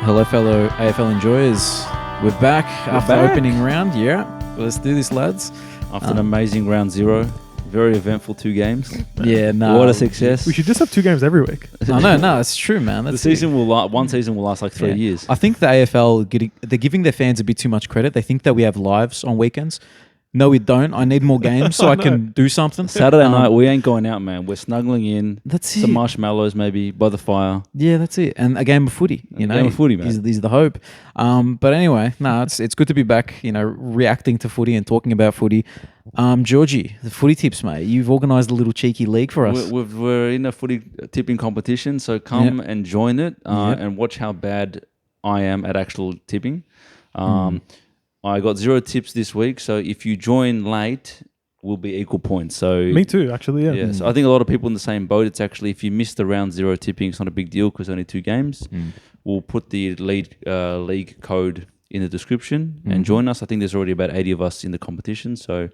Hello, fellow AFL enjoyers. We're back after opening round. Yeah, let's do this, lads. After an amazing round zero, very eventful 2 games. Yeah, no. What a success. We should just have 2 games every week. No, it's true, man. The season will one season will last like 3 years. I think the AFL, they're giving their fans a bit too much credit. They think that we have lives on weekends. No, we don't. I need more games so I can do something. Saturday night, we ain't going out, man. We're snuggling in. That's it. Some marshmallows maybe by the fire. Yeah, that's it. And a game of footy, you know. Game of footy, man. Is the hope. But anyway, it's good to be back, reacting to footy and talking about footy. Georgie, the footy tips, mate. You've organised a little cheeky league for us. We're in a footy tipping competition, so come and join it and watch how bad I am at actual tipping. I got 0 tips this week, so if you join late, we'll be equal points. So me too, actually. Yeah. So I think a lot of people in the same boat. It's actually, if you miss the round 0 tipping, it's not a big deal because only 2 games. We'll put the league code in the description and join us. I think there's already about 80 of us in the competition, so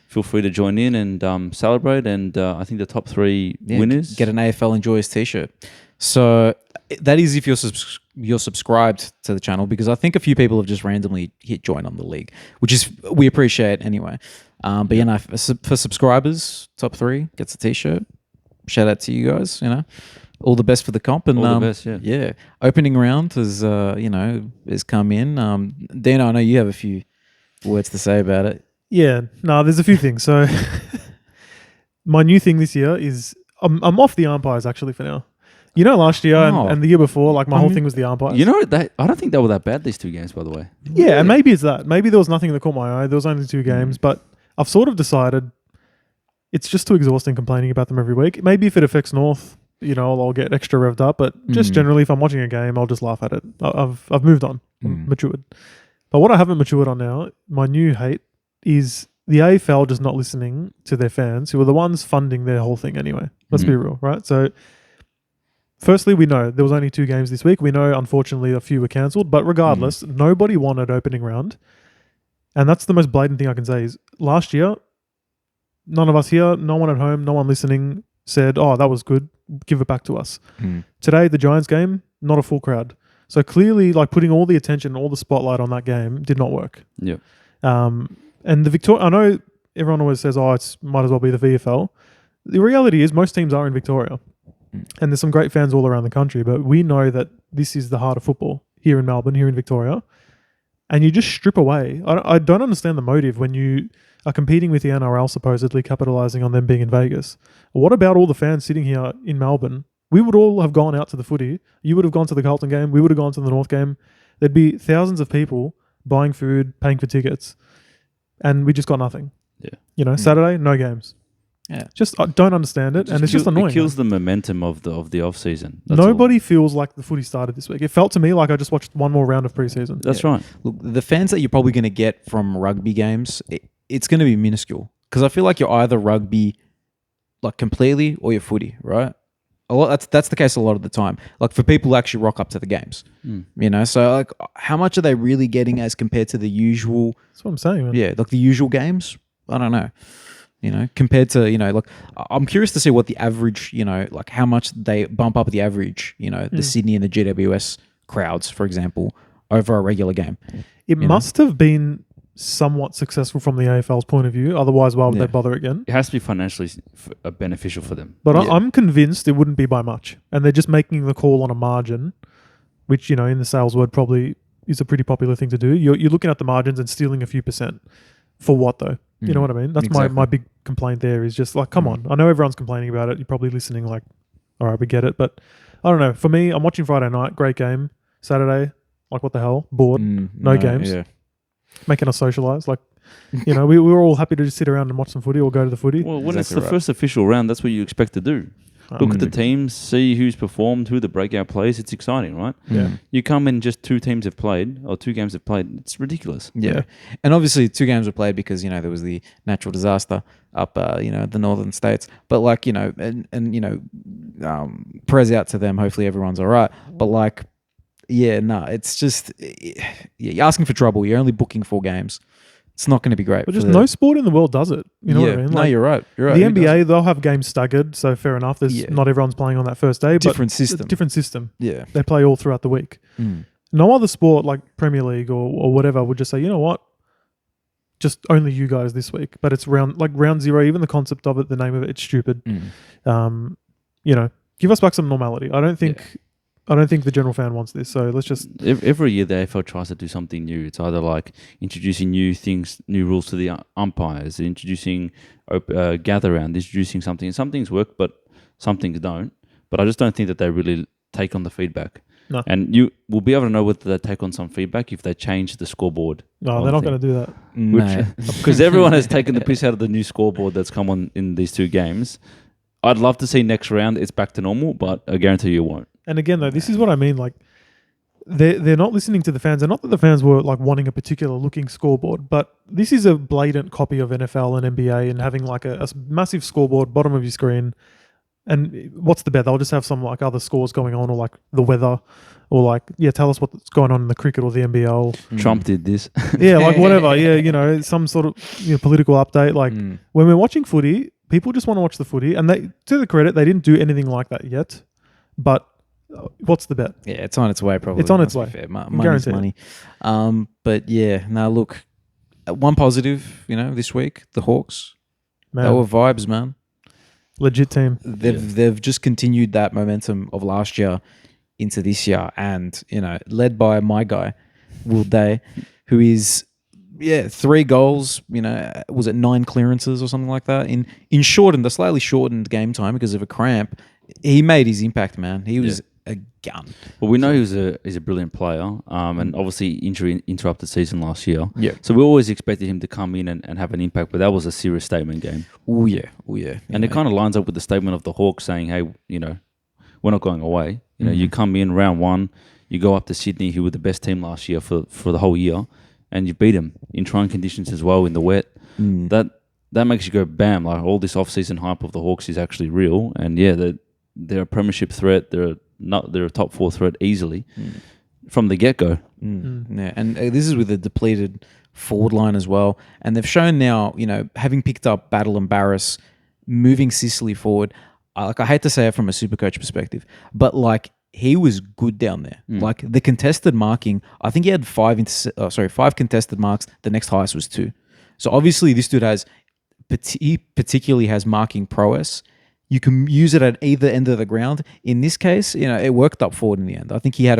feel free to join in and celebrate. And I think the top 3 winners get an AFL Enjoyers t-shirt. So that is if you're subscribed to the channel, because I think a few people have just randomly hit join on the league, which is we appreciate anyway. But for subscribers, top 3 gets a t-shirt. Shout out to you guys. All the best for the comp, and all the best. Yeah. Opening round has has come in. Dino, I know you have a few words to say about it. Yeah, no, there's a few things. So my new thing this year is I'm off the umpires actually for now. Last year and the year before, like my whole thing was the umpires. I don't think they were that bad, these 2 games, by the way. Yeah, and maybe it's that. Maybe there was nothing that caught my eye. There was only 2 games, but I've sort of decided it's just too exhausting complaining about them every week. Maybe if it affects North, I'll get extra revved up. But just generally, if I'm watching a game, I'll just laugh at it. I've moved on, matured. But what I haven't matured on now, my new hate, is the AFL just not listening to their fans, who are the ones funding their whole thing anyway. Let's be real, right? So firstly, we know there was only 2 games this week. We know, unfortunately, a few were cancelled. But regardless, nobody wanted opening round. And that's the most blatant thing I can say is last year, none of us here, no one at home, no one listening said, oh, that was good, give it back to us. Today, the Giants game, not a full crowd. So clearly, like putting all the attention, all the spotlight on that game did not work. Yeah. And the Victoria, I know everyone always says, oh, it might as well be the VFL. The reality is most teams are in Victoria. And there's some great fans all around the country, but we know that this is the heart of football here in Melbourne, here in Victoria. And you just strip away. I don't understand the motive when you are competing with the NRL, supposedly capitalising on them being in Vegas. What about all the fans sitting here in Melbourne? We would all have gone out to the footy. You would have gone to the Carlton game. We would have gone to the North game. There'd be thousands of people buying food, paying for tickets. And we just got nothing. Yeah. Saturday, no games. Yeah. Just I don't understand it, and it's just annoying. It kills the momentum of the off season. Nobody feels like the footy started this week. It felt to me like I just watched one more round of preseason. That's right. Look, the fans that you're probably going to get from rugby games, it's going to be minuscule, because I feel like you're either rugby, like completely, or you're footy, right? That's the case a lot of the time. Like for people who actually rock up to the games, So like, how much are they really getting as compared to the usual? That's what I'm saying, man. Yeah, like the usual games. I don't know. Compared to, like, I'm curious to see what the average, like how much they bump up the average, the Sydney and the GWS crowds, for example, over a regular game. It must have been somewhat successful from the AFL's point of view. Otherwise, why would they bother again? It has to be financially beneficial for them. But I'm convinced it wouldn't be by much. And they're just making the call on a margin, which, in the sales word probably is a pretty popular thing to do. You're looking at the margins and stealing a few percent. For what, though? You know what I mean? That's exactly. my big complaint there is just like, come on. I know everyone's complaining about it. You're probably listening like, all right, we get it. But I don't know. For me, I'm watching Friday night. Great game. Saturday, like what the hell? Bored. No games. Yeah. Making us socialise. Like, we were all happy to just sit around and watch some footy or go to the footy. Well, when it's the first official round, that's what you expect to do. Look at the teams, see who's performed, who the breakout plays. It's exciting, right? Yeah. You come in, just 2 teams have played, or 2 games have played. It's ridiculous. Yeah. And obviously 2 games were played because, there was the natural disaster up, the northern states. But like, prayers out to them. Hopefully everyone's all right. But it's just, you're asking for trouble. You're only booking 4 games. It's not going to be great. But just no sport in the world does it. You know what I mean? No, you're right. You're right. The NBA, they'll have games staggered, so fair enough. Not everyone's playing on that first day. Different system. Different system. Yeah. They play all throughout the week. No other sport like Premier League or whatever would just say, you know what, just only you guys this week. But it's round zero. Even the concept of it, the name of it, it's stupid. You know, give us back some normality. I don't think the general fan wants this. So let's just every year the AFL tries to do something new. It's either like introducing new things, new rules to the umpires, introducing gather round, introducing something. And some things work, but some things don't. But I just don't think that they really take on the feedback. No. And you will be able to know whether they take on some feedback if they change the scoreboard. No, they're not going to do that. No. Because everyone has taken the piss out of the new scoreboard that's come on in these two games. I'd love to see next round it's back to normal, but I guarantee you it won't. And again, though, this is what I mean. Like, they're not listening to the fans. And not that the fans were like wanting a particular looking scoreboard, but this is a blatant copy of NFL and NBA and having like a massive scoreboard bottom of your screen. And what's the bet? They'll just have some like other scores going on, or like the weather, or like tell us what's going on in the cricket or the NBL. Trump did this. Yeah, like whatever. Yeah, you know, some sort of political update. Like when we're watching footy, people just want to watch the footy, and they, to the credit, they didn't do anything like that yet. But what's the bet? Yeah, it's on its way. Probably it's on its Must be way. fair. Money's money. But yeah, now look, one positive, this week, the Hawks. Man, They were vibes, man. legit team. They've just continued that momentum of last year into this year, and led by my guy Will Day, who is 3 goals. Was it 9 clearances or something like that in the slightly shortened game time because of a cramp? He made his impact, man. He was a gun. Well, we know he's a brilliant player, and obviously injury interrupted season last year. Yeah. So we always expected him to come in and have an impact, but that was a serious statement game. Oh yeah. And it kind of lines up with the statement of the Hawks saying, hey, we're not going away. You come in round 1, you go up to Sydney, who were the best team last year for the whole year, and you beat them in trying conditions as well in the wet. That makes you go, bam, like all this off-season hype of the Hawks is actually real. And they're a premiership threat. They're a top 4 threat easily from the get-go. Yeah, and this is with a depleted forward line as well. And they've shown now, having picked up Battle and Barris, moving Sicily forward. I hate to say it from a super coach perspective, but he was good down there. Like the contested marking, I think he had 5 contested marks. The next highest was 2. So obviously this dude particularly has marking prowess. You can use it at either end of the ground. In this case, it worked up forward in the end. I think he had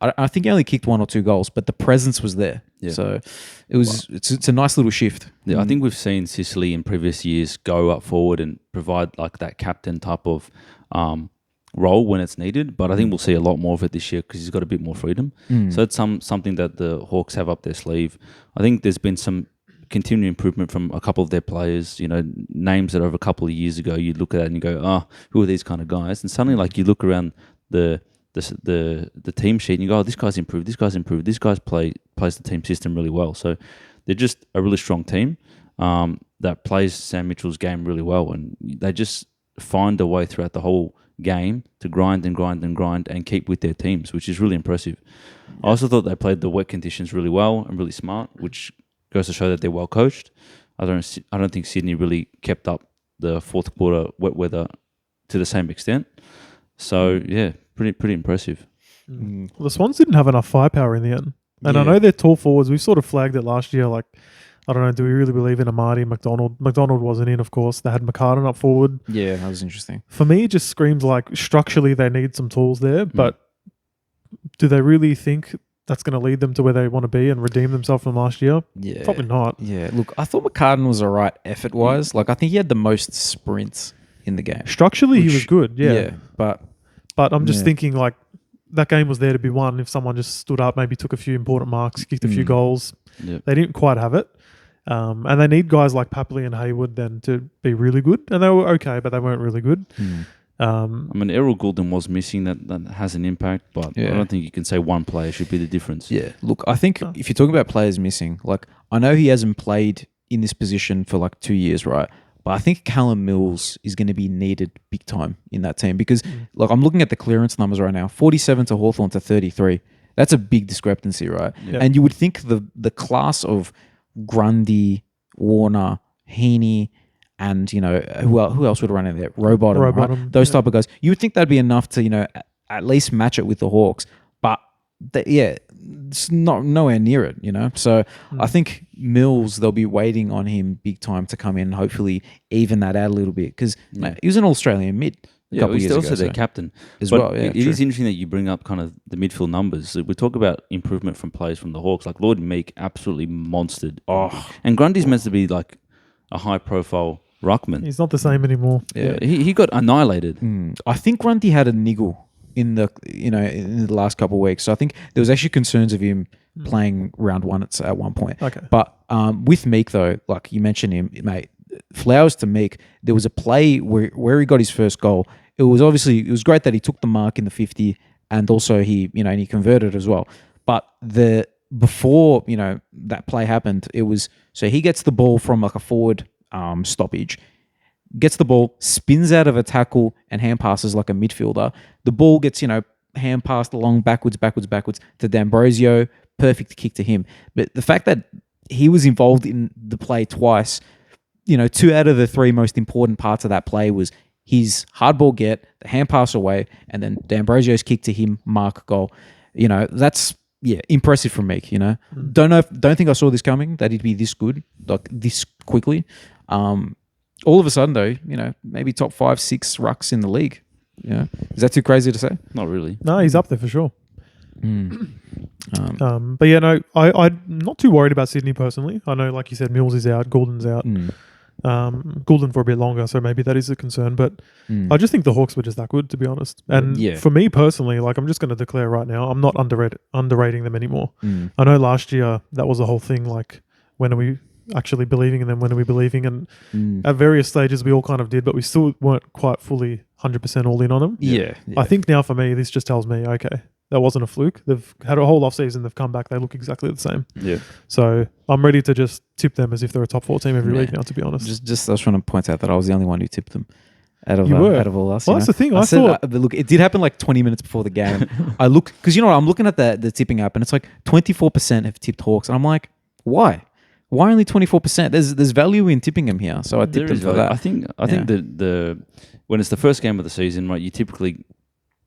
I think he only kicked 1 or 2 goals, but the presence was there. Yeah. So it's a nice little shift. Yeah, I think we've seen Sicily in previous years go up forward and provide like that captain type of role when it's needed. But I think we'll see a lot more of it this year because he's got a bit more freedom. So it's something that the Hawks have up their sleeve. I think there's been some continuing improvement from a couple of their players, names that over a couple of years ago you'd look at it and you go, who are these kind of guys? And suddenly you look around the team sheet and you go, this guy's improved, this guy's plays the team system really well. So they're just a really strong team that plays Sam Mitchell's game really well, and they just find a way throughout the whole game to grind and keep with their teams, which is really impressive. I also thought they played the wet conditions really well and really smart, which goes to show that they're well coached. I don't think Sydney really kept up the fourth quarter wet weather to the same extent. So pretty impressive. Well, the Swans didn't have enough firepower in the end, and I know they're tall forwards. We sort of flagged it last year. Like, I don't know, do we really believe in Amadi, McDonald? McDonald wasn't in, of course. They had McCartan up forward. Yeah, that was interesting. For me, it just screams like structurally they need some tools there, but do they really think that's going to lead them to where they want to be and redeem themselves from last year? Yeah. Probably not. Yeah. Look, I thought McCartan was all right effort-wise. I think he had the most sprints in the game. Structurally, he was good, yeah. But I'm just thinking, that game was there to be won if someone just stood up, maybe took a few important marks, kicked a few goals. Yep. They didn't quite have it. And they need guys like Papley and Hayward then to be really good. And they were okay, but they weren't really good. Errol Goulden was missing. That has an impact, but I don't think you can say one player should be the difference. Yeah. Look, I think if you talk about players missing, I know he hasn't played in this position for 2 years, right? But I think Callum Mills is going to be needed big time in that team because, I'm looking at the clearance numbers right now, 47 to Hawthorn to 33. That's a big discrepancy, right? Yeah. And you would think the class of Grundy, Warner, Heaney, and who else would run in there? Rowbottom, right? Those type of guys. You would think that'd be enough to at least match it with the Hawks. But it's not nowhere near it, So I think Mills, they'll be waiting on him big time to come in and hopefully even that out a little bit because he was an Australian mid a couple he's years also ago. their captain as but well. Yeah, it is interesting that you bring up kind of the midfield numbers. We talk about improvement from players from the Hawks, like Lord Meek absolutely monstered. And Grundy's meant to be like a high-profile ruckman. He's not the same anymore. Yeah. He got annihilated. I think Grundy had a niggle in the in the last couple of weeks. So I think there was actually concerns of him playing round one at one point. Okay. But with Meek though, like you mentioned him, mate, flowers to Meek. There was a play where he got his first goal. It was great that he took the mark in the 50 and also he converted as well. But before that play happened, so he gets the ball from like a forward stoppage, gets the ball, spins out of a tackle and hand passes like a midfielder. The ball gets, hand passed along backwards to D'Ambrosio. Perfect kick to him. But the fact that he was involved in the play twice, 2 out of the 3 most important parts of that play was his hardball get, the hand pass away, and then D'Ambrosio's kick to him, mark, goal. That's impressive from Meek. Don't think I saw this coming, that he'd be this good, like this quickly. All of a sudden, though, maybe top 5, 6 rucks in the league. Is that too crazy to say? Not really. No, he's up there for sure. But yeah, no, I'm not too worried about Sydney personally. I know, like you said, Mills is out, Goulden's out. Goulden for a bit longer, so maybe that is a concern. But I just think the Hawks were just that good, to be honest. And for me personally, like I'm just going to declare right now, I'm not underrating them anymore. I know last year that was the whole thing. Like, when are we actually believing in them? When are we believing? And at various stages, we all kind of did, but we still weren't quite fully 100% all in on them. Yeah. I think now for me, this just tells me, okay, that wasn't a fluke. They've had a whole offseason. They've come back. They look exactly the same. Yeah. So I'm ready to just tip them as if they're a top 4 team every week now, to be honest. Just I was trying to point out that I was the only one who tipped them out of all us. Well, that's the thing. I thought... look, it did happen like 20 minutes before the game. I looked, because I'm looking at the tipping app and it's like 24% have tipped Hawks. And I'm like, why? Why only 24%? There's value in tipping them here. So I tipped them for that. I think the when it's the first game of the season, right, you typically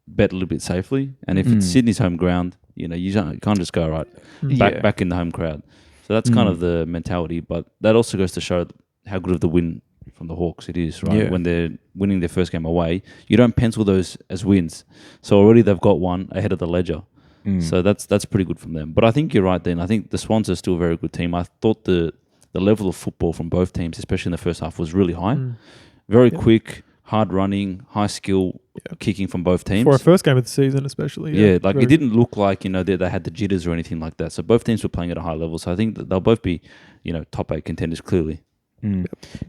bet a little bit safely, and if it's Sydney's home ground, you can't just go back in the home crowd. So that's kind of the mentality, but that also goes to show how good of the win from the Hawks it is, right? When they're winning their first game away, you don't pencil those as wins. So already they've got one ahead of the ledger. So that's pretty good from them. But I think you're right, Dean. I think the Swans are still a very good team. I thought the level of football from both teams, especially in the first half, was really high. Very quick, hard running, high skill kicking from both teams. For a first game of the season especially. It didn't look like, they had the jitters or anything like that. So both teams were playing at a high level. So I think that they'll both be, top 8 contenders clearly. So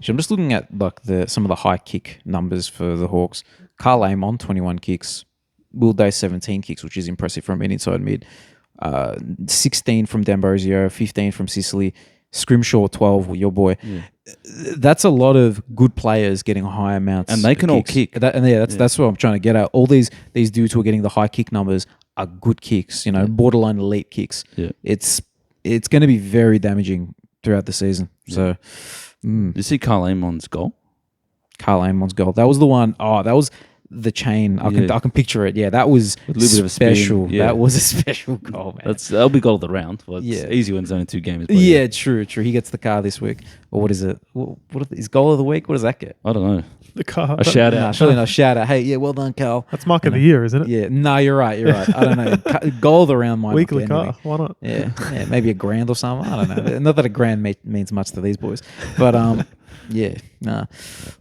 I'm just looking at like some of the high kick numbers for the Hawks. Carl Amon, 21 kicks. Will Day, 17 kicks, which is impressive from an inside mid. 16 from D'Ambrosio, 15 from Sicily. Scrimshaw, 12, your boy. That's a lot of good players getting high amounts, and they can all kick. That's what I'm trying to get at. All these dudes who are getting the high kick numbers are good kicks. Borderline elite kicks. Yeah. It's going to be very damaging throughout the season. So, Did you see Carl Amon's goal? Carl Amon's goal. That was the one. Oh, that was the chain. I can picture it. Yeah, that was a little bit of a special. spin. Yeah. That was a special goal, man. That'll be goal of the round. Well, it's easy when it's only 2 games. Yeah, true. He gets the car this week. Or what is it? What is goal of the week? What does that get? I don't know. The car. A shout out. Surely not shout out. Hey, yeah, well done, Carl. That's mark of the year, isn't it? Yeah. No, you're right. I don't know. Goal of the round might Weekly not be car. Why not? Yeah, maybe $1,000 or something. I don't know. Not that $1,000 means much to these boys, but yeah, nah.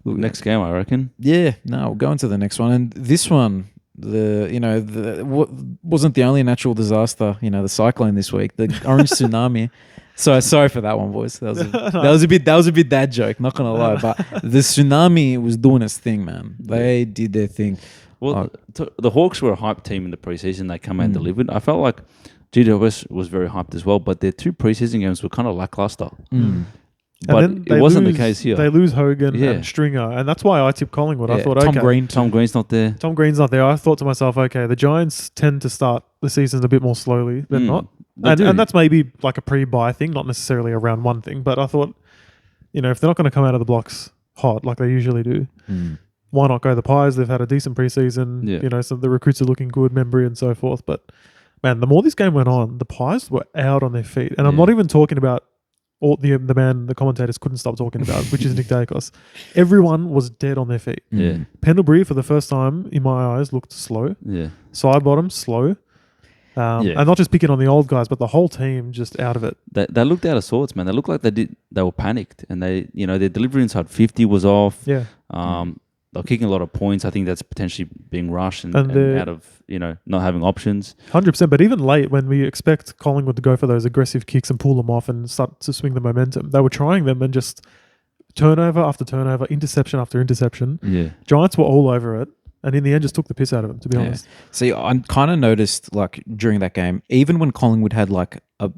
Next game, I reckon. Yeah, no, we'll go into the next one, and this one, wasn't the only natural disaster. The cyclone this week, the orange tsunami. So sorry for that one, boys. That was a bit dad joke. Not gonna lie, but the tsunami was doing its thing, man. They did their thing. Well, the Hawks were a hyped team in the preseason. They come out and delivered. I felt like GWS was very hyped as well, but their 2 preseason games were kind of lackluster. But it wasn't the case here. They lose Hogan and Stringer, and that's why I tipped Collingwood. I thought, Tom Green's not there. Tom Green's not there. I thought to myself, okay, the Giants tend to start the season a bit more slowly than not. And that's maybe like a pre-buy thing, not necessarily a round 1 thing. But I thought, if they're not going to come out of the blocks hot like they usually do, why not go the Pies? They've had a decent preseason. Yeah. So the recruits are looking good, Membry and so forth. But man, the more this game went on, the Pies were out on their feet. And I'm Yeah. not even talking about all the man the commentators couldn't stop talking about, which is Nick Dacos. Everyone was dead on their feet. Yeah. Pendlebury, for the first time, in my eyes, looked slow. Yeah. Sidebottom, slow. Yeah. And not just picking on the old guys, but the whole team just out of it. They looked out of sorts, man. They looked like they were panicked, and their delivery inside 50 was off. Yeah. They're kicking a lot of points. I think that's potentially being rushed and out of not having options. 100%. But even late, when we expect Collingwood to go for those aggressive kicks and pull them off and start to swing the momentum, they were trying them and just turnover after turnover, interception after interception. Yeah. Giants were all over it. And in the end, just took the piss out of them, to be honest. See, I kind of noticed like during that game, even when Collingwood had like a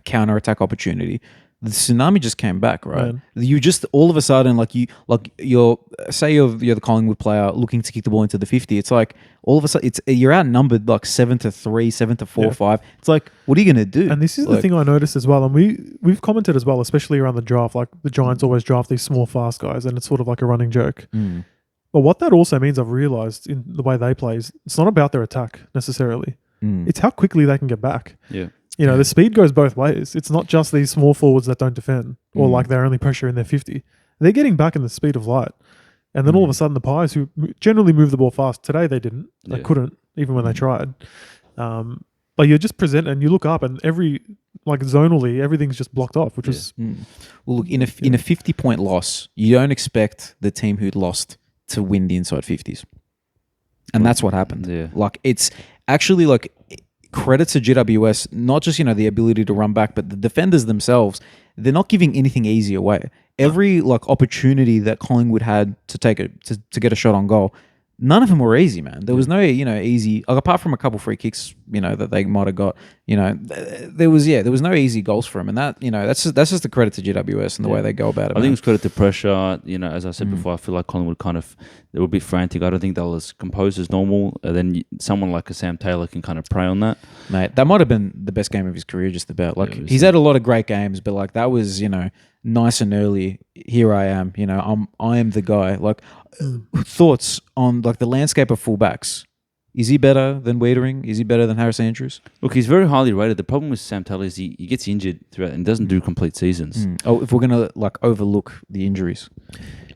counter attack opportunity, the tsunami just came back, right? Man. You just all of a sudden you're the Collingwood player looking to kick the ball into the 50. It's like all of a sudden you're outnumbered like 7-3, 7-4, 5. It's like, what are you gonna do? And this is the thing I noticed as well. And we've commented as well, especially around the draft. Like the Giants always draft these small, fast guys, and it's sort of like a running joke. But what that also means, I've realized in the way they play, is it's not about their attack necessarily. It's how quickly they can get back. Yeah. The speed goes both ways. It's not just these small forwards that don't defend or like they're only pressure in their 50. They're getting back in the speed of light. And then all of a sudden the Pies, who generally move the ball fast, today they didn't. They couldn't, even when they tried. But you just present and you look up and zonally, everything's just blocked off, which is... Well, look, in a 50-point loss, you don't expect the team who'd lost to win the inside 50s. And that's what happened. Yeah. Like, it's actually like credit to GWS, not just, the ability to run back, but the defenders themselves, they're not giving anything easy away. Every opportunity that Collingwood had to take to get a shot on goal, none of them were easy, man. There was no, easy, apart from a couple free kicks, that they might have got, there was no easy goals for them. And that, that's just the credit to GWS and the way they go about it. I think it's credit to pressure. As I said before, I feel like Collingwood they would be frantic. I don't think they'll as composed as normal. And then someone like a Sam Taylor can kind of prey on that. Mate, that might have been the best game of his career, just about. He's had a lot of great games, but that was, nice and early. Here I am, I am the guy. Thoughts on the landscape of fullbacks? Is he better than Wiedering? Is he better than Harris Andrews? Look, he's very highly rated. The problem with Sam Taylor is he gets injured throughout and doesn't do complete seasons. Oh, if we're gonna overlook the injuries,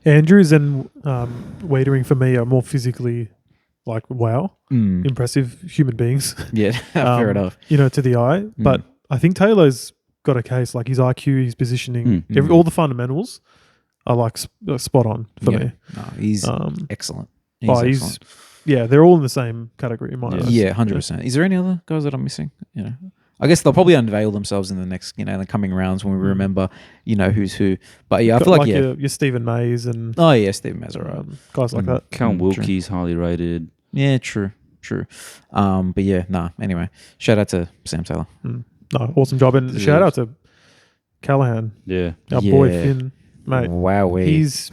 Andrews and Wiedering for me are more physically impressive human beings. Yeah, fair enough. To the eye. But I think Taylor's got a case. His IQ, his positioning, all the fundamentals are spot on for me. No, he's excellent. They're all in the same category in my eyes. Yeah, 100%. Is there any other guys that I'm missing? I guess they'll probably unveil themselves in the next, in the coming rounds when we remember, who's who. But yeah, I feel your Stephen Mays and Stephen Mays, all right. Guys like that. Callum Wilkie's highly rated. Yeah, true. But yeah, anyway, shout out to Sam Taylor. No, awesome job. And shout out to Callahan. Yeah. Our boy Finn, mate. Wow. He's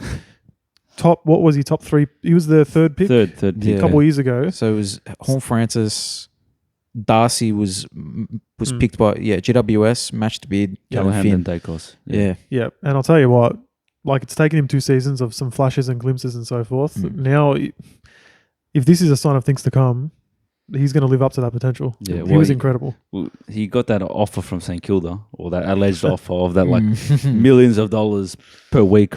top, what was he, top 3? He was the third pick? Third pick. A couple of years ago. So it was Horn Francis, Darcy was picked by, GWS, matched bid, Callahan Finn. and Dacos. Yeah. And I'll tell you what, it's taken him 2 seasons of some flashes and glimpses and so forth. Now, if this is a sign of things to come, he's going to live up to that potential. Yeah, he was incredible. He got that offer from St Kilda, or that alleged offer of that millions of dollars per week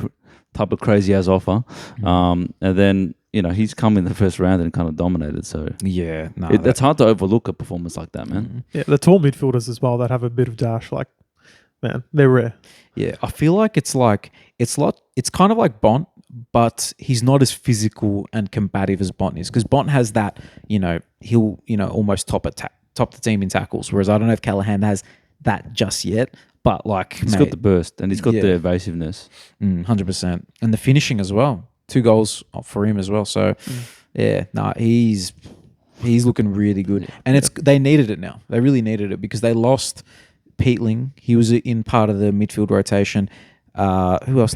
type of crazy ass offer. And then he's come in the first round and kind of dominated. So it's hard to overlook a performance like that, man. Yeah, the tall midfielders as well that have a bit of dash, man, they're rare. Yeah, I feel like it's kind of like Bont, but he's not as physical and combative as Bont is, because Bont has that, he'll almost top the team in tackles, whereas I don't know if Callahan has that just yet, but he's got the burst and he's got the evasiveness. 100%. And the finishing as well. 2 goals for him as well. So he's looking really good. And they needed it now. They really needed it because they lost Peatling. He was in part of the midfield rotation. Who else?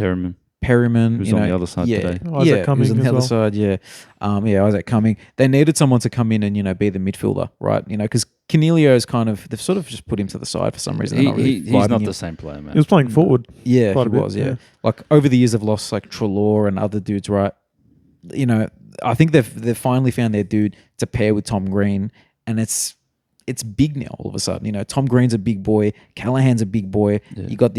Perryman, who's on the other side today. Isaac Cumming who's on the other side, Isaac Cumming. They needed someone to come in and, be the midfielder, right? Because Canelio is they've sort of just put him to the side for some reason. He's not the same player, man. He was playing forward. Yeah, he was, yeah. Over the years, they've lost Trelaw and other dudes, right? I think they've finally found their dude to pair with Tom Green, and it's it's big now all of a sudden. Tom Green's a big boy. Callahan's a big boy. Yeah. You got,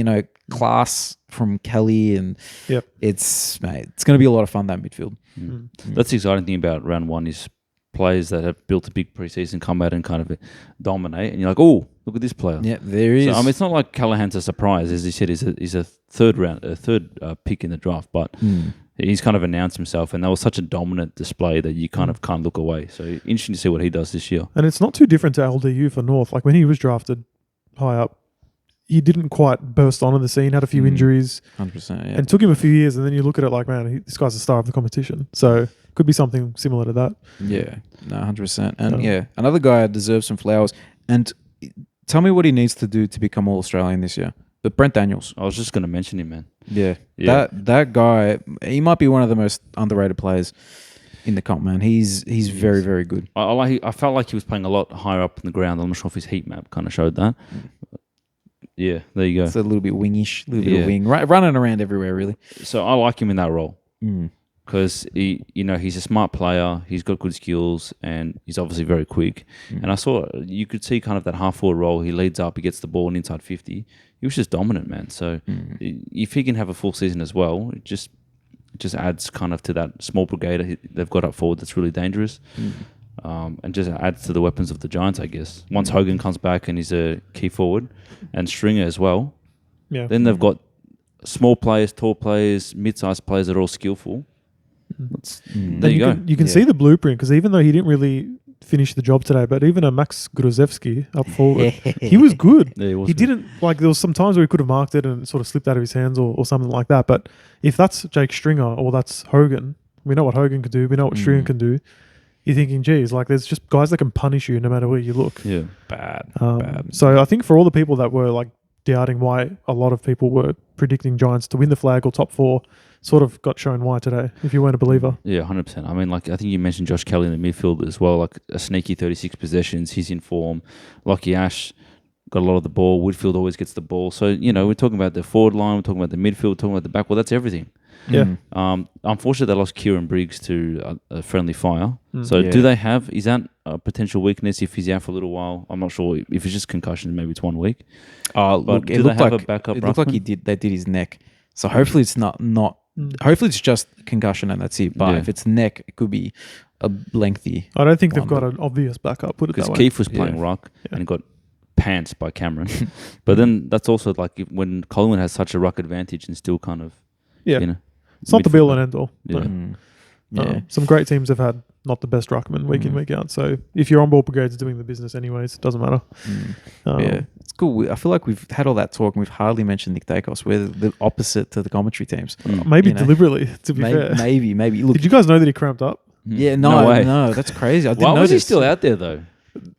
Class from Kelly, and Yep. it's going to be a lot of fun, that midfield. That's the exciting thing about round one is players that have built a big preseason come out and kind of dominate, and you're like, oh, look at this player. Yeah, there is. So, I mean, it's not like Callahan's a surprise. As you said, he's a third pick in the draft, but he's kind of announced himself, and that was such a dominant display that you kind of can't look away. So interesting to see what he does this year. And it's not too different to LDU for North. Like when he was drafted high up, he didn't quite burst onto the scene, had a few injuries. 100%, yeah. And it took him a few years, and then you look at it like, man, this guy's the star of the competition. So could be something similar to that. Yeah, no, 100%. And another guy deserves some flowers. And tell me what he needs to do to become All-Australian this year. But Brent Daniels. I was just going to mention him, man. Yeah. That guy, he might be one of the most underrated players in the comp, man. He's very, very good. I felt like he was playing a lot higher up in the ground. I'm not sure if his heat map kind of showed that. Yeah, there you go. It's a little bit wingish, a little bit of wing, running around everywhere, really. So I like him in that role because he's a smart player. He's got good skills, and he's obviously very quick. And I saw you could see kind of that half forward role. He leads up, he gets the ball inside 50. He was just dominant, man. So if he can have a full season as well, it just adds kind of to that small brigade they've got up forward that's really dangerous. And just adds to the weapons of the Giants, I guess. Once Hogan comes back and he's a key forward, and Stringer as well, then they've got small players, tall players, mid-sized players that are all skillful. There you go. You can see the blueprint, because even though he didn't really finish the job today, but even a Max Gruzevski up forward, he was good. Yeah, he didn't, like, there was some times where he could have marked it and sort of slipped out of his hands or something like that. But if that's Jake Stringer or that's Hogan, we know what Hogan can do. We know what Stringer can do. You're thinking, geez, like there's just guys that can punish you no matter where you look. Yeah, bad. So I think for all the people that were like doubting why a lot of people were predicting Giants to win the flag or top four, sort of got shown why today, if you weren't a believer. Yeah, 100%. I mean, like I think you mentioned Josh Kelly in the midfield as well, like a sneaky 36 possessions. He's in form. Lockie Ash got a lot of the ball. Whitfield always gets the ball. So, we're talking about the forward line, we're talking about the midfield, we're talking about the back. Well, that's everything. Yeah. Unfortunately, they lost Kieran Briggs to a friendly fire. So do they have, is that a potential weakness if he's out for a little while? I'm not sure. If it's just concussion, maybe it's 1 week. Look, it looked like they did his neck. So hopefully it's not hopefully it's just concussion and that's it. But if it's neck, it could be a lengthy. I don't think they've got an obvious backup, put it that way. Because Keith was playing ruck and got pants by Cameron. But then that's also like when Collingwood has such a ruck advantage and still kind of, it's not the be all and end all. Yeah. Some great teams have had not the best ruckman week in, week out. So if your on-ball brigade's doing the business anyways, it doesn't matter. It's cool. I feel like we've had all that talk and we've hardly mentioned Nick Dacos. We're the opposite to the commentary teams. Maybe deliberately, to be fair. Maybe. Look, did you guys know that he cramped up? Yeah, No way. no, that's crazy. I didn't Why know was he this. still out there though?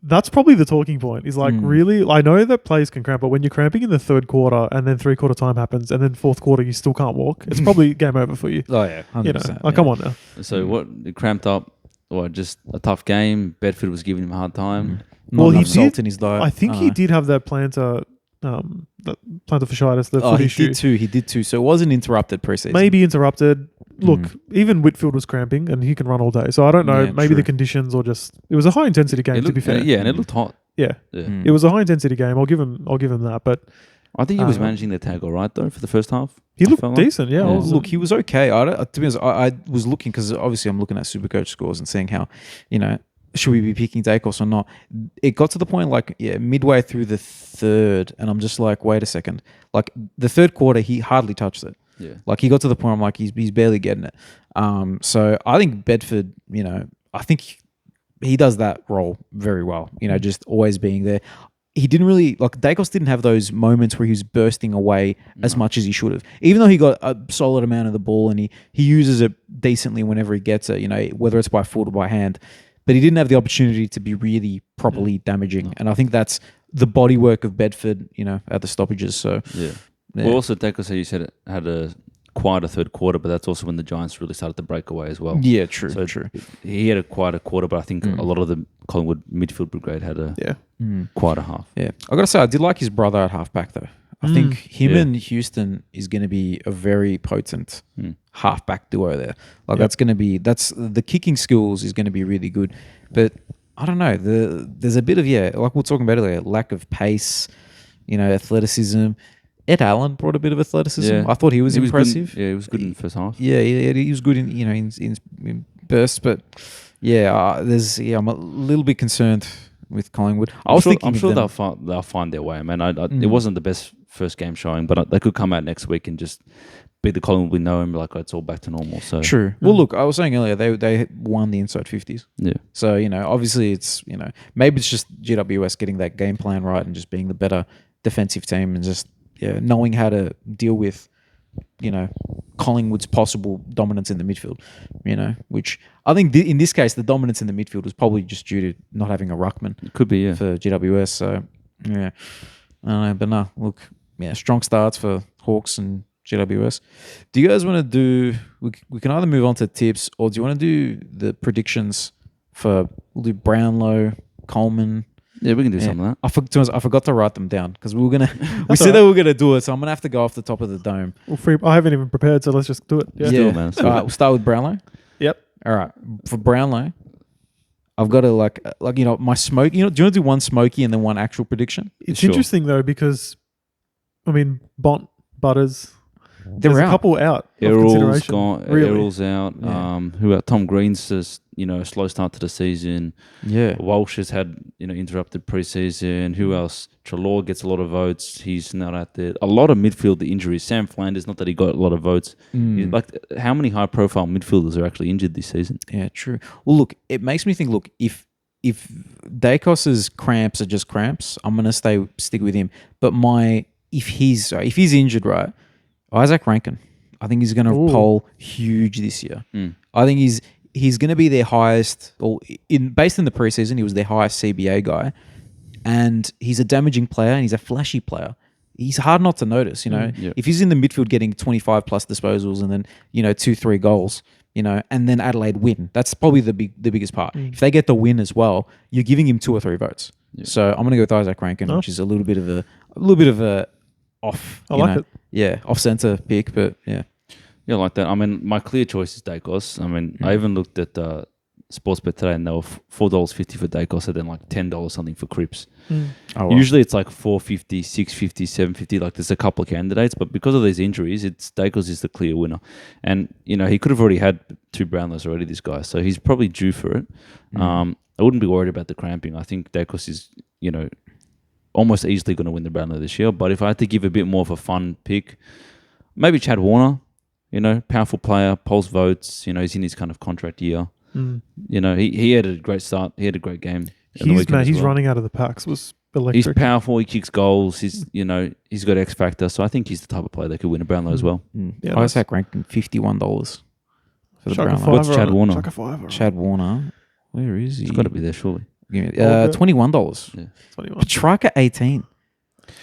That's probably the talking point. Is like, really, I know that players can cramp, but when you're cramping in the third quarter and then 3/4 time happens and then fourth quarter you still can't walk, it's probably game over for you. Oh yeah, 100%. Hmm. Come on now. So what? It cramped up. Or just a tough game. Bedford was giving him a hard time. Well, he he salt did- in his diet. I think he did have that plantar fasciitis, the foot issue. He did too. So it wasn't interrupted preseason. Maybe interrupted. Look, even Whitfield was cramping and he can run all day. So I don't know, Yeah, maybe true. the conditions or just, it was a high intensity game, to be fair. Yeah, and it looked hot. Yeah. Yeah. It was a high intensity game. I'll give him that, but I think he was managing the tag all right though for the first half. he I looked felt like. decent. Yeah. Look, he was okay. To be honest, I was looking because obviously I'm looking at Supercoach scores and seeing how, should we be picking Dacos or not? It got to the point midway through the third, and I'm just like, wait a second. Like the third quarter, he hardly touched it. Yeah. Like he got to the point I'm like, he's barely getting it. So I think Bedford, I think he does that role very well. Just always being there. He didn't really Dacos didn't have those moments where he was bursting away as much as he should have. Even though he got a solid amount of the ball and he uses it decently whenever he gets it, whether it's by foot or by hand. But he didn't have the opportunity to be really properly damaging. And I think that's the bodywork of Bedford, at the stoppages. So Yeah. Well, also Dacos, as you said, had a quieter third quarter, but that's also when the Giants really started to break away as well. Yeah, true. So true. he had a quieter quarter, but I think a lot of the Collingwood midfield brigade had a quieter half. Yeah. I got to say, I did like his brother at halfback, though. I think him and Houston is going to be a very potent halfback duo there. That's going to be, the kicking skills is going to be really good. But I don't know. There's a bit of like we were talking about earlier, lack of pace, athleticism. Ed Allen brought a bit of athleticism. Yeah. I thought he was Good impressive. he was good in the first half. Yeah, he was good in bursts, but I'm a little bit concerned with Collingwood. I'm sure they'll find their way, man. It wasn't the best first game showing, but they could come out next week and just beat the Collingwood we know and be like, it's all back to normal. So true. Well, look, I was saying earlier they won the inside 50s. Yeah. So obviously it's maybe it's just GWS getting that game plan right and just being the better defensive team and just knowing how to deal with Collingwood's possible dominance in the midfield. Which I think in this case the dominance in the midfield was probably just due to not having a ruckman. It could be for GWS. So yeah, I don't know, but no, look, strong starts for Hawks and GWS. Do you guys want to do? We can either move on to tips, or do you want to do the predictions for? We'll do Brownlow, Coleman. Yeah, we can do some of that. I forgot to write them down because we were gonna. we said that we were gonna do it, so I'm gonna have to go off the top of the dome. Well, I haven't even prepared, so let's just do it. Yeah, man. All right, we'll start with Brownlow. Yep. All right, for Brownlow, I've got to my smoke. Do you want to do one smoky and then one actual prediction? It's interesting though because, Butters. They're There's out. a couple out. Errol's gone. Really? Errol's out. Yeah. Who else? Tom Green's just a slow start to the season. Yeah. Walsh has had interrupted preseason. Who else? Treloar gets a lot of votes. He's not out there. A lot of midfield injuries. Sam Flanders, not that he got a lot of votes. Like how many high profile midfielders are actually injured this season? Yeah, true. Well, look, it makes me think. Look, if Dacos's cramps are just cramps, I'm gonna stick with him. But if he's injured, right? Isaac Rankin, I think he's going to poll huge this year. I think he's going to be their highest, or based in the preseason, he was their highest CBA guy, and he's a damaging player and he's a flashy player. He's hard not to notice, If he's in the midfield getting 25 plus disposals and then 2-3 goals, and then Adelaide win, that's probably the biggest part. If they get the win as well, you're giving him 2 or 3 votes. Yeah. So I'm going to go with Isaac Rankin, which is a little bit of a off. I like it. Yeah, off-center pick, but yeah. Yeah, I like that. I mean, my clear choice is Dacos. I mean, I even looked at Sportsbet today and they were $4.50 for Dacos and then like $10 something for Cripps. Oh, wow. Usually it's like $4.50, $6.50, $7.50. Like there's a couple of candidates, but because of these injuries, Dacos is the clear winner. And, he could have already had 2 Brownlows already, this guy. So he's probably due for it. I wouldn't be worried about the cramping. I think Dacos is, almost easily going to win the Brownlow this year. But if I had to give a bit more of a fun pick, maybe Chad Warner, powerful player, polls votes, he's in his kind of contract year. He had a great start. He had a great game. He's running out of the packs was electric. He's powerful. He kicks goals. He's got X factor. So I think he's the type of player that could win a Brownlow as well. Yeah, Isaac ranking $51 for the Brownlow. What's Chad Warner? Chad Warner, where is he? He's got to be there surely. $21. Yeah. 21. Petrarca 18.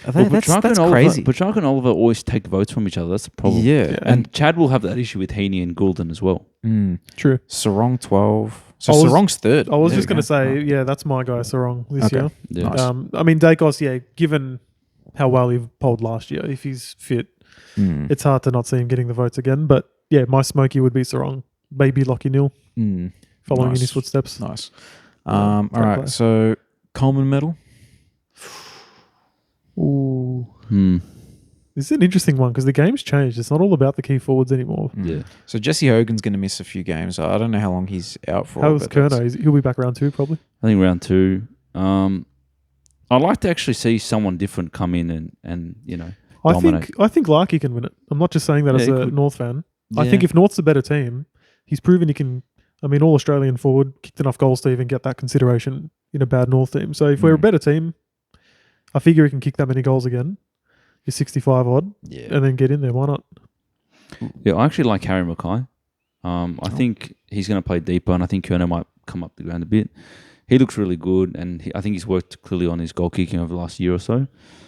That's crazy. Petrarca and Oliver always take votes from each other. That's the problem. Yeah. And Chad will have that issue with Heaney and Goulden as well. True. Sarong 12. So Sarong's third. I was just going to say, that's my guy, Sarong, this year. Yeah. Nice. Dacos, given how well he polled last year, if he's fit, it's hard to not see him getting the votes again. But my smoky would be Sarong. Maybe Lockie Neal, following in his footsteps. Nice. All right, player. so Coleman medal. Ooh. This is an interesting one because the game's changed. It's not all about the key forwards anymore. Yeah. So Jesse Hogan's going to miss a few games. I don't know how long he's out for. How's Kerno? He'll be back round 2 probably. I think round 2. I'd like to actually see someone different come in and dominate. I think Larky can win it. I'm not just saying that as a North fan. Yeah. I think if North's a better team, he's proven he can. All Australian forward, kicked enough goals to even get that consideration in a bad North team. So if we're a better team, I figure he can kick that many goals again. He's 65 odd, and then get in there. Why not? Yeah, I actually like Harry Mackay. I think he's going to play deeper, and I think Kerno might come up the ground a bit. He looks really good, and I think he's worked clearly on his goal kicking over the last year or so.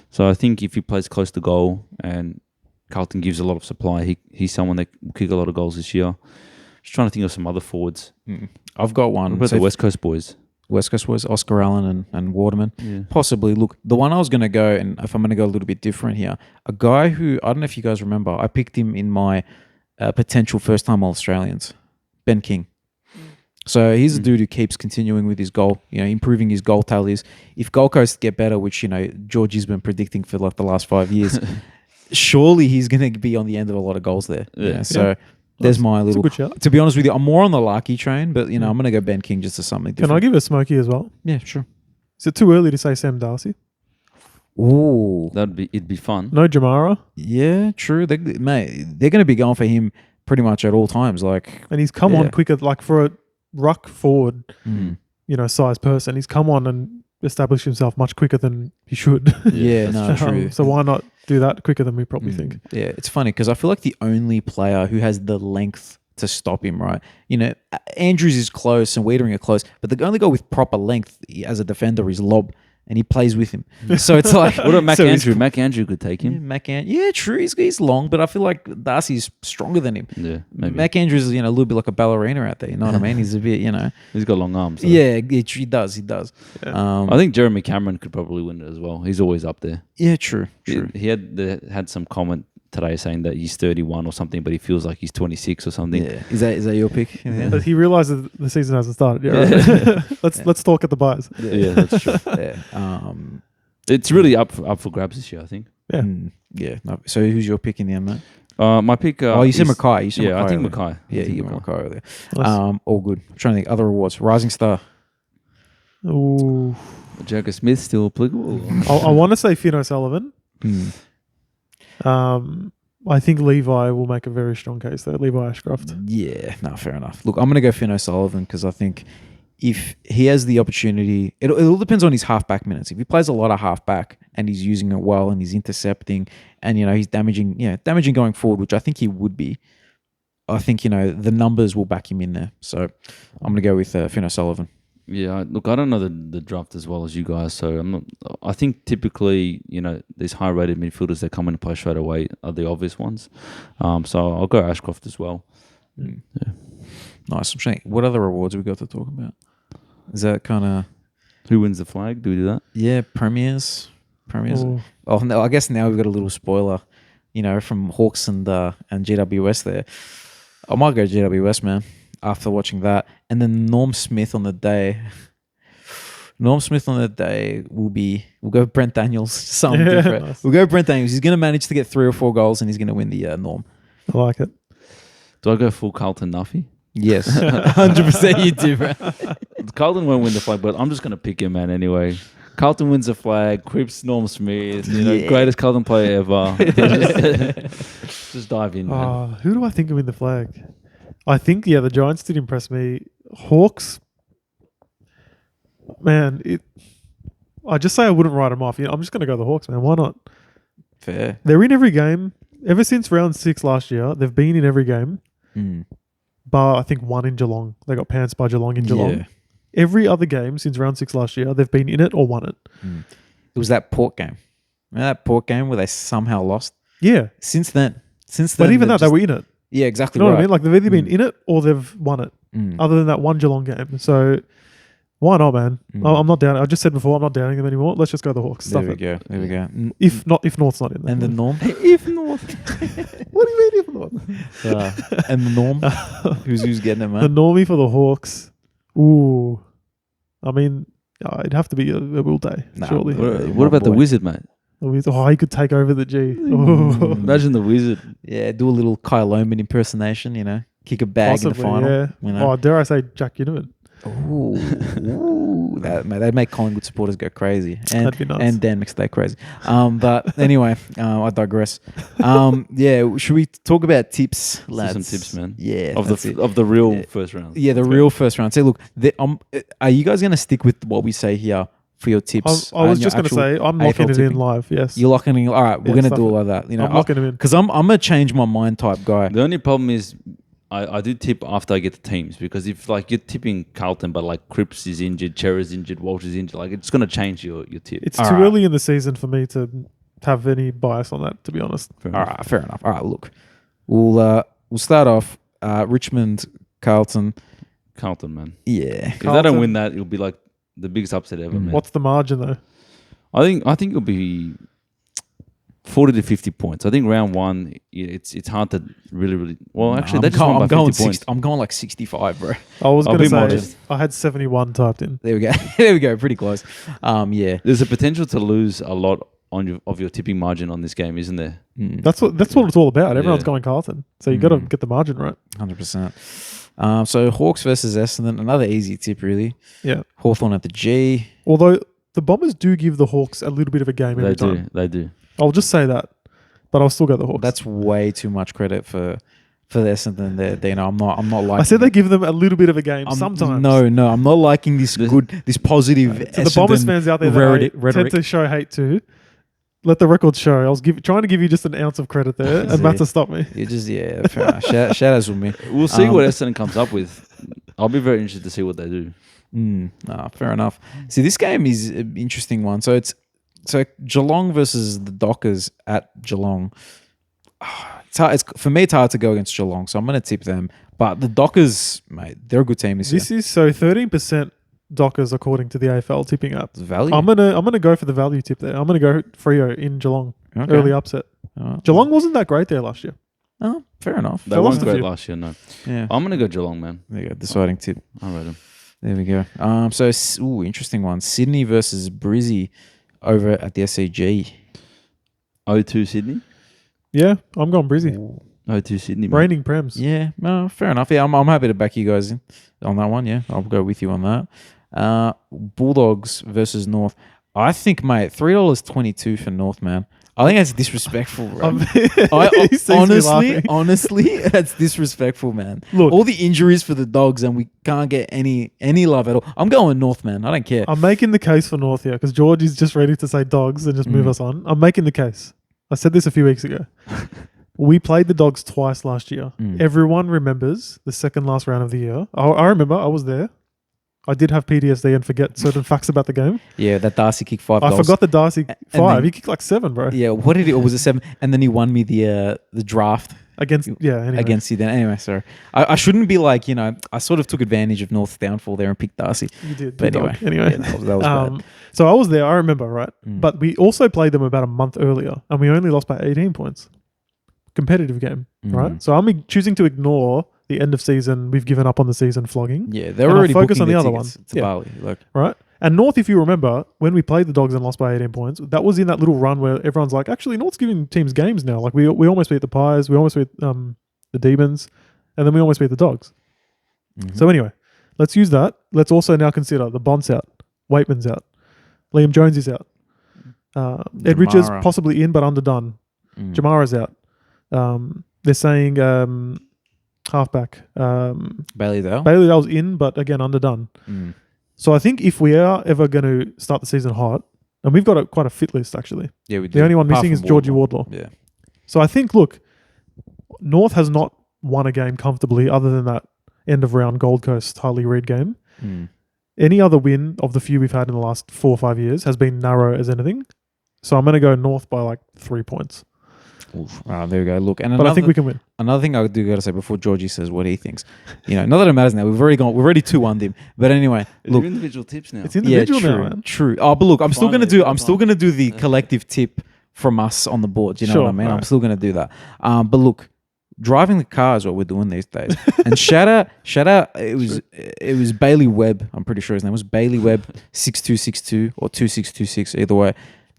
So I think if he plays close to goal and Carlton gives a lot of supply, he's someone that will kick a lot of goals this year. Just trying to think of some other forwards. I've got one. What about the West Coast boys? West Coast boys, Oscar Allen and Waterman. Yeah. Possibly. Look, the one I was going to go, and if I'm going to go a little bit different here, a guy who, I don't know if you guys remember, I picked him in my potential first-time All-Australians, Ben King. So he's a dude who keeps continuing with his goal, improving his goal tallies. If Gold Coast get better, which, Georgie's been predicting for like the last 5 years, surely he's going to be on the end of a lot of goals there. Yeah. So there's my That's a little... good shout. To be honest with you, I'm more on the Larky train, but, I'm going to go Ben King just to something Can different. I give a smoky as well? Yeah, sure. Is it too early to say Sam Darcy? Ooh. It'd be fun. No Jamara, Yeah, true. They're going to be going for him pretty much at all times. Like, and he's come Yeah. on quicker. Like for a ruck forward, mm. size person, he's come on and established himself much quicker than he should. Yeah, no, true. So why not do that quicker than we probably think? Yeah, it's funny because I feel like the only player who has the length to stop him, right? Andrews is close and Wiedering are close, but the only guy with proper length as a defender is Lob, and he plays with him. So it's like, What about Mac so Andrew? Mac Andrew could take him. Yeah, true. He's long, but I feel like Darcy's stronger than him. Yeah, maybe. Mac Andrews is a little bit like a ballerina out there. You know what I mean? He's a bit, He's got long arms. So. Yeah, he does. He does. Yeah. I think Jeremy Cameron could probably win it as well. He's always up there. Yeah, true. He had some comment today saying that he's 31 or something, but he feels like he's 26 or something. Yeah. Is that your pick? Yeah. But he realizes the season hasn't started yet. Right? Let's talk at the buys. Yeah, that's true. Yeah. It's really up for grabs this year, I think. Yeah. Yeah. No. So who's your pick in the end, mate? My pick. You said is- Mackay. You said Yeah, I think earlier. Mackay. Yeah, I think you got Mackay earlier. Nice. All good. I'm trying to think. Other awards. Rising Star. Ooh. Jagger Smith still applicable? I want to say Finn O'Sullivan. Hmm. I think Levi will make a very strong case though. Levi Ashcroft. Yeah. No, fair enough. Look, I'm going to go Finn O'Sullivan because I think if he has the opportunity, it all depends on his halfback minutes. If he plays a lot of halfback and he's using it well and he's intercepting and, he's damaging going forward, which I think he would be, I think, the numbers will back him in there. So I'm going to go with Finn O'Sullivan. Yeah, look, I don't know the draft as well as you guys, so I'm not. I think typically, these high-rated midfielders that come in and play straight away are the obvious ones. So I'll go Ashcroft as well. Yeah. Nice. I'm trying to think, what other awards we got to talk about? Is that kind of... Who wins the flag? Do we do that? Yeah, premiers. Ooh. Oh, no, I guess now we've got a little spoiler, from Hawks and GWS there. I might go GWS, man, after watching that. And then Norm Smith on the day. We'll go Brent Daniels, something different. Nice. We'll go Brent Daniels. He's going to manage to get 3 or 4 goals and he's going to win the Norm. I like it. Do I go full Carlton Nuffy? Yes, 100% you do, bro. Carlton won't win the flag, but I'm just going to pick him, man, anyway. Carlton wins the flag. Cripps, Norm Smith, greatest Carlton player ever. Just dive in, man. Who do I think will win the flag? I think, the Giants did impress me. Hawks, man, I just say I wouldn't write them off. I'm just going to go the Hawks, man. Why not? Fair. They're in every game. Ever since round 6 last year, they've been in every game. Bar, I think, 1 in Geelong. They got pants by Geelong in Geelong. Yeah. Every other game since round 6 last year, they've been in it or won it. It was that Port game. Remember that Port game where they somehow lost? Yeah. Since then. But even that, they were in it. Yeah, exactly. You know right. what I mean? Like, they've either been in it or they've won it. Other than that one Geelong game. So, why not, man? I'm not down. I just said before, I'm not downing them anymore. Let's just go the Hawks. There Stuff we it. go. There we go. If North's not in there. And the Norm? If North. What do you mean if North? And the Norm? Who's getting it, The man? normie for the Hawks. Ooh. I mean, it'd have to be a Will Day, Nah, surely. What about the Wizard, mate? He could take over the G. Ooh. Imagine the Wizard. Yeah, do a little Kyle Lohman impersonation, kick a bag in the final. Yeah. You Dare I say Jack Ginnivan? Ooh, they'd make Collingwood supporters go crazy, and That'd be nuts. and Dan McStay crazy. But anyway, I digress. Yeah, should we talk about tips, lads? Some tips, man. Yeah, Of that's it. the real first round. Yeah, the real first round. Say, look, are you guys going to stick with what we say here for your tips? I was and your just going to actual say, I'm locking AFL it in tipping? live, yes. You're locking in. All right, we're Yeah, going to stuff do it. all of that. I'm locking him in. because I'm going to change my mind type guy. The only problem is I do tip after I get the teams, because if you're tipping Carlton but Cripps is injured, Chera's injured, Walter's injured, it's going to change your tip. It's All too right. early in the season for me to have any bias on that, to be honest. Fair All enough. right, fair enough. All right, look, we'll start off Richmond, Carlton. Carlton, man. Yeah, If they Carlton. don't win that, it'll be the biggest upset ever, man. What's the margin, though? I think it'll be 40 to 50 points. I think round one, it's hard to really. Well, actually, they just won by 50 points. I'm going like 65, bro. I was I'll going to be say modest. I had 71 typed in. There we go. There we go. Pretty close. Yeah. There's a potential to lose a lot of your tipping margin on this game, isn't there? That's what it's all about. Everyone's Yeah. going Carlton, so you got to get the margin right. 100%. So Hawks versus Essendon, another easy tip, really. Yeah. Hawthorn at the G. Although the Bombers do give the Hawks a little bit of a game every time. They do. I'll just say that, but I'll still go the Hawks. That's way too much credit for the Essendon there. Dino. I'm not liking. I said they give them a little bit of a game sometimes. No, I'm not liking this positive. To the Bombers fans out there that I tend to show hate to, let the record show. I was trying to give you just an ounce of credit there, and Matt to stop me. You just fair enough. Shout outs with me. We'll see what Essendon comes up with. I'll be very interested to see what they do. Fair enough. See, this game is an interesting one. So it's Geelong versus the Dockers at Geelong. For me, it's hard to go against Geelong, so I'm going to tip them. But the Dockers, mate, they're a good team this year. This is so 13% Dockers according to the AFL tipping app. It's value. I'm gonna go for the value tip there. I'm gonna go Freo in Geelong. Okay. Early upset. Geelong wasn't that great there last year. Oh, fair enough. They Fell off weren't the great field. last year, no. Yeah. I'm going to go Geelong, man. There you go. Deciding tip. I read them. There we go. Interesting one. Sydney versus Brizzy over at the SCG. 0-2 Sydney? Yeah, I'm going Brizzy. 0-2 Sydney, man. Reigning Prems. Yeah, no, fair enough. Yeah, I'm happy to back you guys in on that one. Yeah, I'll go with you on that. Bulldogs versus North. I think, mate, $3.22 for North, man. I think that's disrespectful, bro. He sees me laughing. honestly, that's disrespectful, man. Look. All the injuries for the Dogs, and we can't get any love at all. I'm going North, man. I don't care. I'm making the case for North here because George is just ready to say Dogs and just move us on. I'm making the case. I said this a few weeks ago. We played the Dogs twice last year. Everyone remembers the second last round of the year. I remember. I was there. I did have PTSD and forget certain facts about the game. Yeah, that Darcy kicked 5 I goals. forgot the Darcy 5. then- He kicked like 7, bro. Yeah, what did he? Or was it 7? And then he won me the draft Against anyway. against you. Then anyway, sorry. I shouldn't be like I sort of took advantage of North's downfall there and picked Darcy. You did. But you anyway, dog. Anyway. yeah, that was bad. So I was there, I remember, right? But we also played them about a month earlier and we only lost by 18 points. Competitive game, right? So I'm choosing to ignore the end of season, we've given up on the season flogging, Yeah, they were and I'll already focus booking on the their other tickets one. to Yeah. Bali. Like, right? And North, if you remember, when we played the Dogs and lost by 18 points, that was in that little run where everyone's like, actually, North's giving teams games now. Like we almost beat the Pies, we almost beat the Demons, and then we almost beat the Dogs. So anyway, let's use that. Let's also now consider the Bond's out, Waitman's out, Liam Jones is out, Ed Richards Jamara. possibly in but underdone, Jamara's out. They're saying halfback Bailey Dale. Bailey, that was in but again underdone. So I think if we are ever going to start the season hot, and we've got quite a fit list actually. Yeah, we do. The only one Apart missing from is Georgie Wardlaw. Yeah. So I think, look, North has not won a game comfortably other than that end of round Gold Coast Harley Reid game. Any other win of the few we've had in the last 4 or 5 years has been narrow as anything. So I'm going to go North by like 3 points. There we go. Look, and But I think we can win. Another thing I do got to say before Georgie says what he thinks, not that it matters now. We've already 2-1'd him. But anyway, look, individual tips now. It's individual true, now, man. true. Oh, but look, I'm still Finally, gonna do the collective tip from us on the board. You know Sure, what I mean? I'm alright. still gonna do that. But look, driving the car is what we're doing these days. And shout out. It was Bailey Webb. I'm pretty sure his name was Bailey Webb 6262 or 2626. Either way.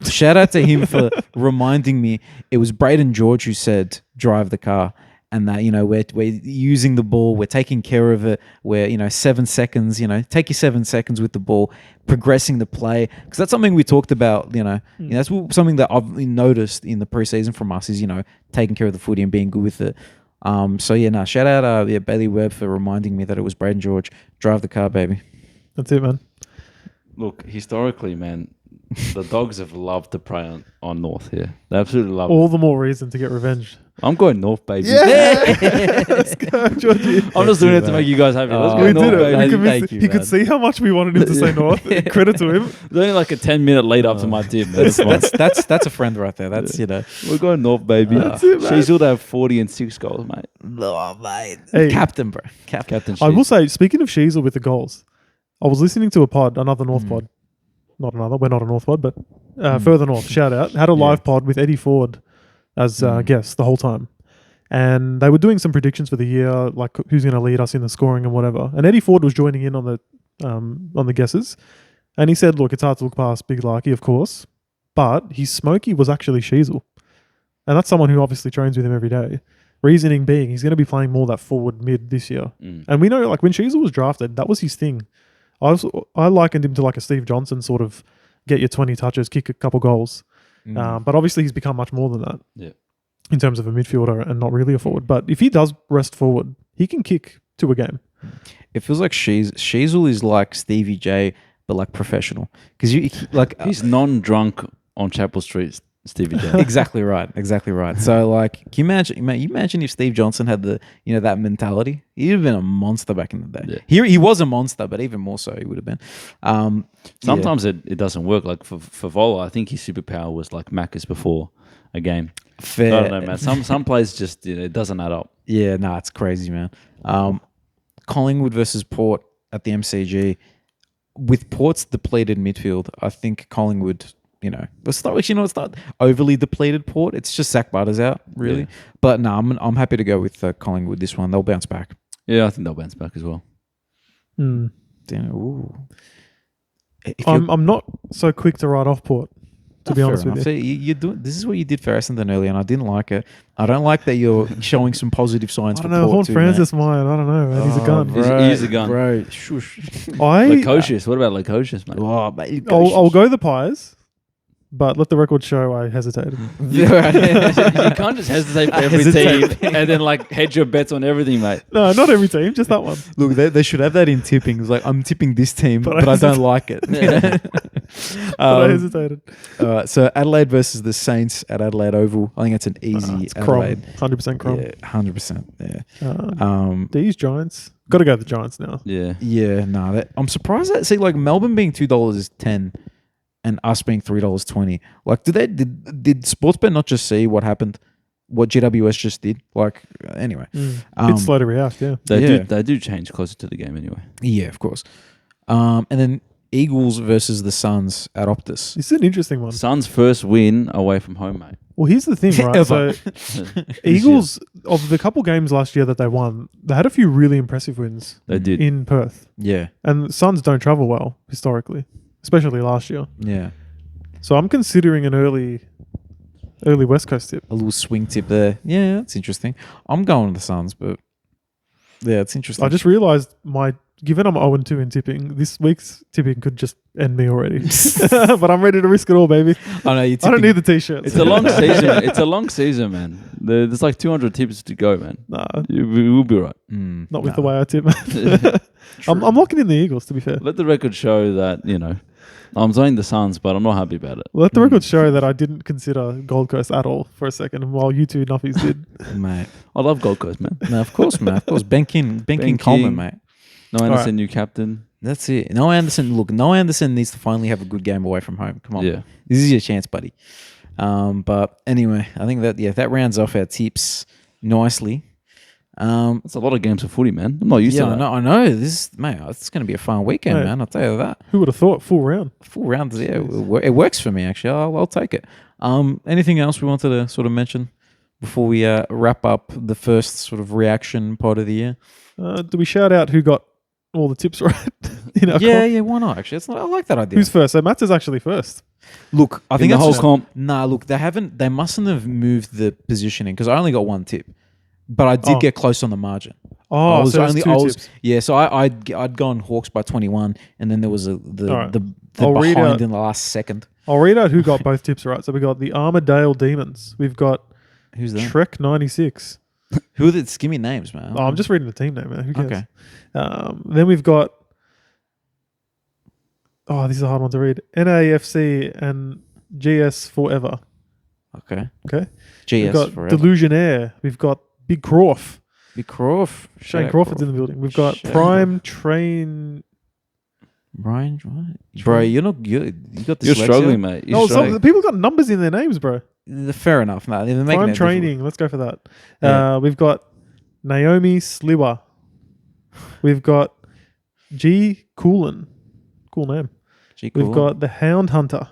Shout out to him for reminding me. It was Braden George who said, drive the car. And that, we're using the ball. We're taking care of it. We're, 7 seconds, take your 7 seconds with the ball, progressing the play. Because that's something we talked about, that's something that I've noticed in the preseason from us is, taking care of the footy and being good with it. Shout out Bailey Webb for reminding me that it was Braden George. Drive the car, baby. That's it, man. Look, historically, man, the Dogs have loved to prey on North here. They absolutely love All it. the more reason to get revenge. I'm going North, baby. Let's go, Georgie. I'm just doing it to make you guys happy. Let's go We North, did it. baby. We convinced Thank you, he could man. see how much we wanted him to say North. Credit to him. There's only like a 10-minute lead up to my tip. Man. It's fine. That's a friend right there. That's, We're going North, baby. That's it, man. She's all to have 40 and 6 goals, mate. Oh, mate. Hey. Captain, bro. Captain. Captain I will Shees. say, speaking of Sheasel with the goals, I was listening to a pod, another North pod. not another. We're not a North pod, but further north. Shout out. Had a live pod with Eddie Ford as guest the whole time. And they were doing some predictions for the year, like who's going to lead us in the scoring and whatever. And Eddie Ford was joining in on the guesses. And he said, look, it's hard to look past Big Larky, of course. But his smoky was actually Sheasel. And that's someone who obviously trains with him every day. Reasoning being, he's going to be playing more that forward mid this year. And we know, like, when Sheasel was drafted, that was his thing. I likened him to like a Steve Johnson sort of get your 20 touches, kick a couple goals. But obviously he's become much more than that. Yeah. In terms of a midfielder and not really a forward. But if he does rest forward, he can kick to a game. It feels like Sheasel is like Stevie J, but like professional. Because he's non-drunk on Chapel Street, Stevie J. Exactly right. So like, can you imagine if Steve Johnson had that mentality? He'd have been a monster back in the day. He was a monster, but even more so he would have been. Sometimes it doesn't work. Like for Vola, I think his superpower was like Macca's before a game. Fair. I don't know, man. Some plays just it doesn't add up. Yeah, no, it's crazy, man. Collingwood versus Port at the MCG. With Port's depleted midfield, I think Collingwood, it's not overly depleted Port. It's just Zach Butters out, really. Yeah. But no, I'm happy to go with Collingwood this one. They'll bounce back. Yeah, I think they'll bounce back as well. Damn, I'm not so quick to write off Port. To be honest with you. So this is what you did for Essendon earlier, and I didn't like it. I don't like that you're showing some positive signs. I don't know. Horn Francis might. I don't know. Man. He's a gun. He's a gun. Bro, shush. Lukosius. What about Lukosius, mate? Oh, mate, I'll go the Pies, but let the record show I hesitated. You can't just hesitate for every team and then like hedge your bets on everything, mate. No, not every team, just that one. Look, they should have that in tipping. It's like, I'm tipping this team, but I don't like it. Yeah. But I hesitated. So Adelaide versus the Saints at Adelaide Oval. I think it's an easy Adelaide. 100% Crom. Yeah, 100%. Yeah. These Giants. Got to go the Giants now. Yeah. Yeah, no. I'm surprised that, like Melbourne being $2.10 and us being $3.20. Like, did Sportsbet not just see what happened? What GWS just did? Like, anyway. It's slow to react, yeah. They do change closer to the game anyway. Yeah, of course. And then Eagles versus the Suns at Optus. This is an interesting one. Suns' first win away from home, mate. Well, here's the thing, right? So, Eagles, of the couple games last year that they won, they had a few really impressive wins. They did. In Perth. Yeah. And Suns don't travel well, historically. Especially last year. Yeah. So I'm considering an early West Coast tip. A little swing tip there. Yeah, that's interesting. I'm going with the Suns, but yeah, it's interesting. I just realised given I'm 0-2 in tipping, this week's tipping could just end me already. But I'm ready to risk it all, baby. I know. I don't need the t-shirts. It's a long season. It's a long season, man. There's like 200 tips to go, man. Nah. We'll be right. Not with the way I tip, man. I'm locking in the Eagles, to be fair. Let the record show that, I'm saying the Suns, but I'm not happy about it. Let the record show that I didn't consider Gold Coast at all for a second, while you two nuffies did. Mate. I love Gold Coast, man. No, of course, man. Of course. Ben King Coleman, mate. No Anderson, new captain. That's it. No Anderson needs to finally have a good game away from home. Come on. Yeah. This is your chance, buddy. But anyway, I think that rounds off our tips nicely. That's a lot of games of footy, man. I'm not used to that. I know. It's going to be a fun weekend, man. I'll tell you that. Who would have thought? Full round. Full round, yeah. It works for me, actually. I'll take it. Anything else we wanted to sort of mention before we wrap up the first sort of reaction part of the year? Do we shout out who got all the tips right? Yeah, why not? Actually, I like that idea. Who's first? So Matt's is actually first. Look, I think the whole comp. Nah, look, they mustn't have moved the positioning because I only got one tip, but I did get close on the margin. Oh, so only two tips. Yeah, so I'd gone Hawks by 21, and then there was the I'll behind in the last second. I'll read out who got both tips right. So we got the Armadale Demons. We've got who's that? Trek 96. Who are the? Just give me names, man. I'm just reading the team name, man. Who cares? Okay. Then we've got. Oh, this is a hard one to read. NAFC and GS Forever. Okay. GS We've got Forever. Delusionaire. We've got Big Crawf. Big Crawf. Shane Crawford's in the building. We've got Prime Train. Brian, right? Bro, you got the You're struggling, mate. Some people got numbers in their names, bro. Fair enough. No, they're making Prime Training. Let's go for that. Yeah. We've got Naomi Sliwa. We've got G. Coolin. Cool name. Gee, cool. We've got the Hound Hunter.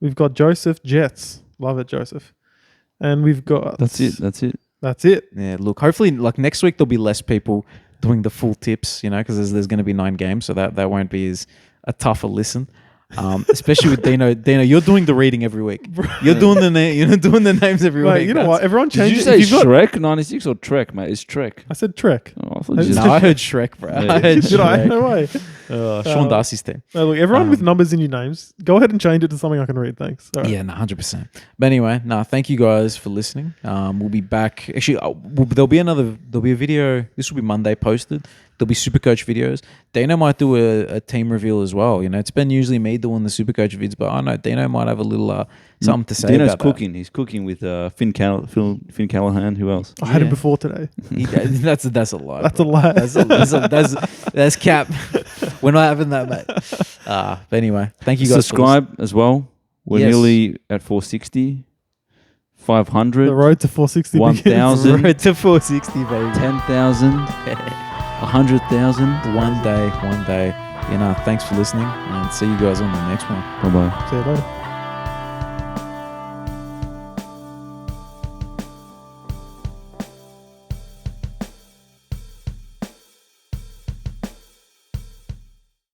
We've got Joseph Jets. Love it, Joseph. And we've got... That's it. That's it. Yeah, look, hopefully, like next week, there'll be less people doing the full tips, you know, because there's going to be 9 games, so that won't be as a tougher listen. Especially with Dino. Dino, you're doing the reading every week. You're doing you're doing the names every Wait, week. you know what? Everyone Did change you it. say If you've got- Shrek 96 or Trek, mate? It's Trek. I said Trek. Oh, I thought you It's just No, I heard Shrek, bro. Yeah. I heard Did I? Shrek. No way. Sean Darcy's team. No, look, everyone with numbers in your names, go ahead and change it to something I can read. Thanks. All right. Yeah, no, 100%. But anyway, thank you guys for listening. We'll be back. Actually, there'll be a video. This will be Monday posted. There'll be Supercoach videos. Dino might do a team reveal as well. You know, it's been usually me doing the Supercoach vids, but I know Dino might have a little something to say Dino's about cooking. He's cooking with Finn Callahan. Who else? I had Yeah. it before today. that. That's a lie. That's a bro. lie. That's cap. We're not having that, mate. But anyway, thank you guys. Subscribe as well. We're Yes. nearly at 460, 500, The road to 460 begins. 1,000, Road to 460, baby. 10,000, 100,000. One day. You know, thanks for listening, and see you guys on the next one. Bye bye. See you later.